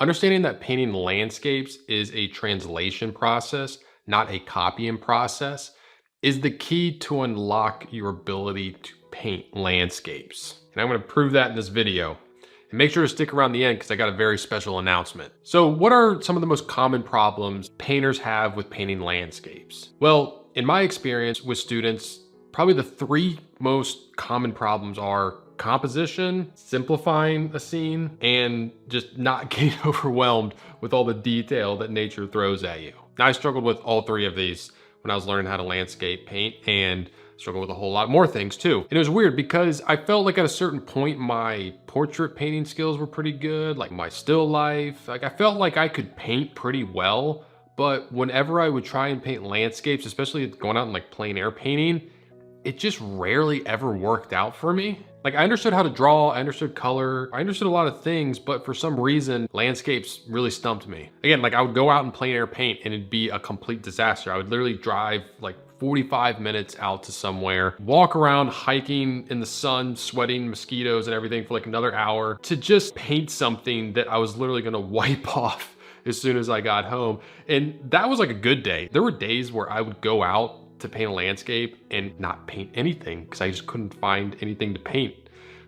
Understanding that painting landscapes is a translation process, not a copying process, is the key to unlock your ability to paint landscapes. And I'm going to prove that in this video. And make sure to stick around the end because I got a very special announcement. So what are some of the most common problems painters have with painting landscapes? Well, in my experience with students, probably the three most common problems are composition, simplifying a scene, and just not getting overwhelmed with all the detail that nature throws at you. Now, I struggled with all three of these when I was learning how to landscape paint, and struggled with a whole lot more things too. And it was weird because I felt like at a certain point my portrait painting skills were pretty good, like my still life. Like I felt like I could paint pretty well, but whenever I would try and paint landscapes, especially going out and like plein air painting, it just rarely ever worked out for me. Like I understood how to draw, I understood color, I understood a lot of things, but for some reason, landscapes really stumped me. Again, like I would go out and plein air paint and it'd be a complete disaster. I would literally drive like 45 minutes out to somewhere, walk around hiking in the sun, sweating mosquitoes and everything for like another hour to just paint something that I was literally gonna wipe off as soon as I got home. And that was like a good day. There were days where I would go out to paint a landscape and not paint anything because I just couldn't find anything to paint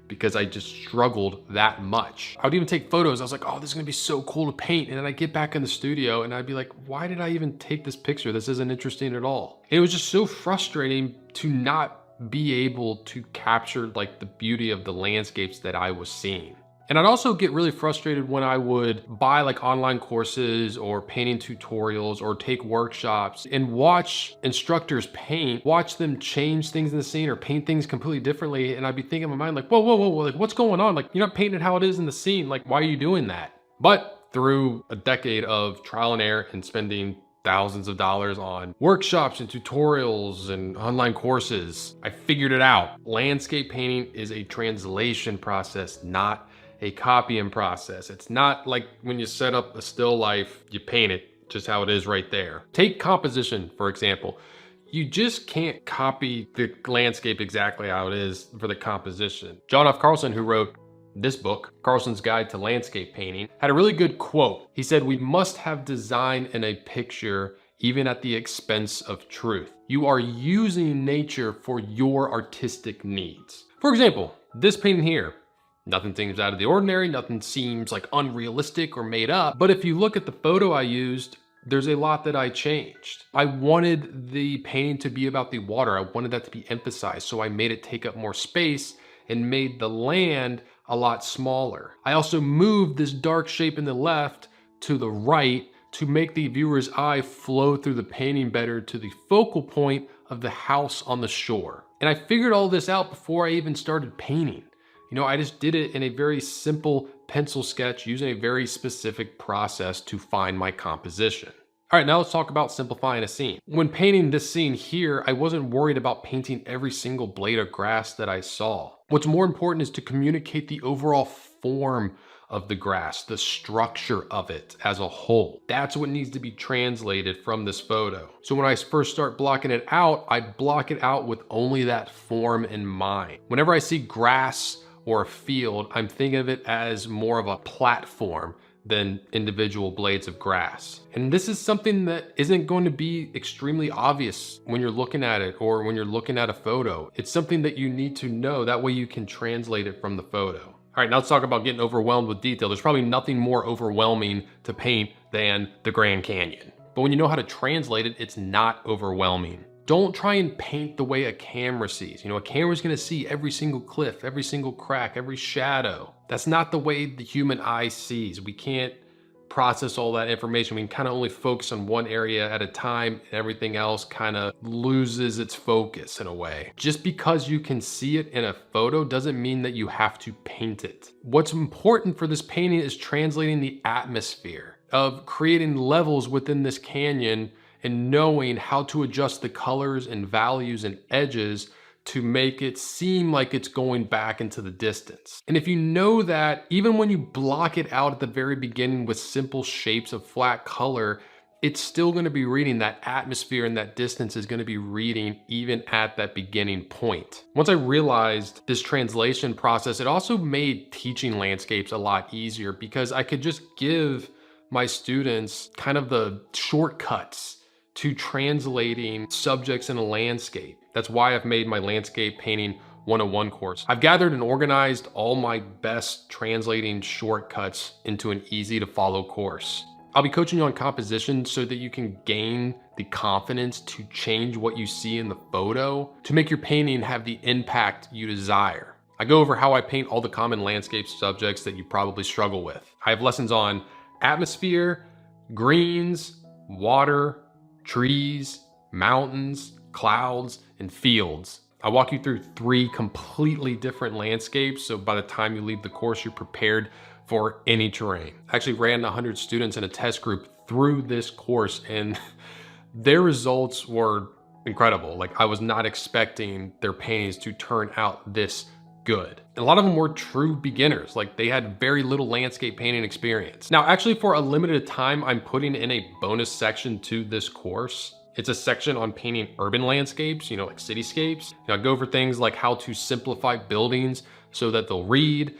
because I just struggled that much. I would even take photos. I was like, oh, this is gonna be so cool to paint. And then I'd get back in the studio and I'd be like, why did I even take this picture? This isn't interesting at all. And it was just so frustrating to not be able to capture like the beauty of the landscapes that I was seeing. And I'd also get really frustrated when I would buy like online courses or painting tutorials or take workshops and watch instructors paint, watch them change things in the scene or paint things completely differently. And I'd be thinking in my mind like, whoa, whoa, whoa, like what's going on? Like you're not painting it how it is in the scene. Like, why are you doing that? But through a decade of trial and error and spending thousands of dollars on workshops and tutorials and online courses, I figured it out. Landscape painting is a translation process, not a copying process. It's not like when you set up a still life, you paint it just how it is right there. Take composition, for example. You just can't copy the landscape exactly how it is for the composition. John F. Carlson, who wrote this book, Carlson's Guide to Landscape Painting, had a really good quote. He said, "We must have design in a picture even at the expense of truth. You are using nature for your artistic needs." For example, this painting here, nothing seems out of the ordinary, nothing seems like unrealistic or made up. But if you look at the photo I used, there's a lot that I changed. I wanted the painting to be about the water. I wanted that to be emphasized. So I made it take up more space and made the land a lot smaller. I also moved this dark shape in the left to the right to make the viewer's eye flow through the painting better to the focal point of the house on the shore. And I figured all this out before I even started painting. You know, I just did it in a very simple pencil sketch using a very specific process to find my composition. All right, now let's talk about simplifying a scene. When painting this scene here, I wasn't worried about painting every single blade of grass that I saw. What's more important is to communicate the overall form of the grass, the structure of it as a whole. That's what needs to be translated from this photo. So when I first start blocking it out, I block it out with only that form in mind. Whenever I see grass or a field, I'm thinking of it as more of a platform than individual blades of grass. And this is something that isn't going to be extremely obvious when you're looking at it or when you're looking at a photo. It's something that you need to know. That way you can translate it from the photo. All right, now let's talk about getting overwhelmed with detail. There's probably nothing more overwhelming to paint than the Grand Canyon. But when you know how to translate it, it's not overwhelming. Don't try and paint the way a camera sees. You know, a camera's gonna see every single cliff, every single crack, every shadow. That's not the way the human eye sees. We can't process all that information. We can kind of only focus on one area at a time, and everything else kind of loses its focus in a way. Just because you can see it in a photo doesn't mean that you have to paint it. What's important for this painting is translating the atmosphere of creating levels within this canyon and knowing how to adjust the colors and values and edges to make it seem like it's going back into the distance. And if you know that, even when you block it out at the very beginning with simple shapes of flat color, it's still going to be reading that atmosphere, and that distance is going to be reading even at that beginning point. Once I realized this translation process, it also made teaching landscapes a lot easier because I could just give my students kind of the shortcuts to translating subjects in a landscape. That's why I've made my landscape painting 101 course. I've gathered and organized all my best translating shortcuts into an easy to follow course. I'll be coaching you on composition so that you can gain the confidence to change what you see in the photo to make your painting have the impact you desire. I go over how I paint all the common landscape subjects that you probably struggle with. I have lessons on atmosphere, greens, water, trees, mountains, clouds, and fields. I walk you through 3 completely different landscapes, so by the time you leave the course, you're prepared for any terrain. I actually ran 100 students in a test group through this course, and their results were incredible. Like, I was not expecting their paintings to turn out this good. And a lot of them were true beginners. Like, they had very little landscape painting experience. Now, actually, for a limited time, I'm putting in a bonus section to this course. It's a section on painting urban landscapes, like cityscapes. I go over things like how to simplify buildings so that they'll read,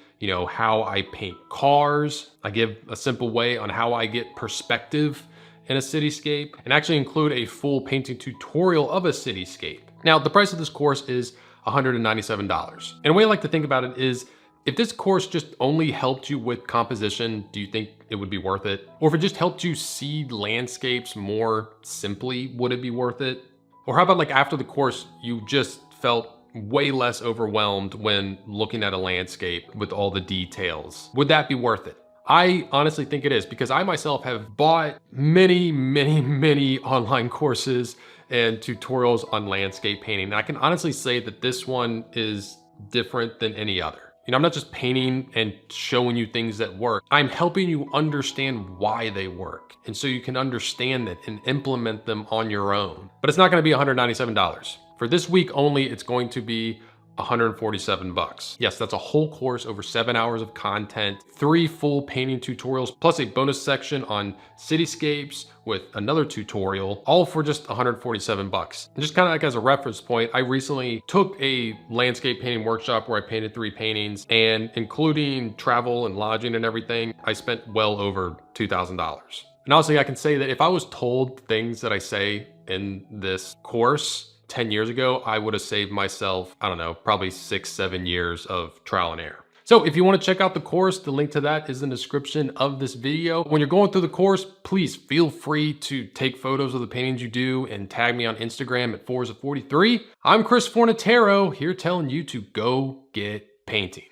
how I paint cars. I give a simple way on how I get perspective in a cityscape, and actually include a full painting tutorial of a cityscape. Now, the price of this course is $197. And a way I like to think about it is, if this course just only helped you with composition, do you think it would be worth it? Or if it just helped you see landscapes more simply, would it be worth it? Or how about, like, after the course, you just felt way less overwhelmed when looking at a landscape with all the details? Would that be worth it? I honestly think it is, because I myself have bought many, many, many online courses and tutorials on landscape painting. And I can honestly say that this one is different than any other. I'm not just painting and showing you things that work. I'm helping you understand why they work, and so you can understand it and implement them on your own. But it's not going to be $197. For this week only, it's going to be $147. Yes, that's a whole course, over 7 hours of content, 3 full painting tutorials, plus a bonus section on cityscapes with another tutorial, all for just $147. And just kind of like as a reference point, I recently took a landscape painting workshop where I painted 3 paintings, and including travel and lodging and everything, I spent well over $2,000. And honestly, I can say that if I was told things that I say in this course 10 years ago, I would have saved myself, I don't know, probably 6-7 years of trial and error. So if you want to check out the course, the link to that is in the description of this video. When you're going through the course, please feel free to take photos of the paintings you do and tag me on Instagram at Forza43. I'm Chris Fornatero, here telling you to go get painting.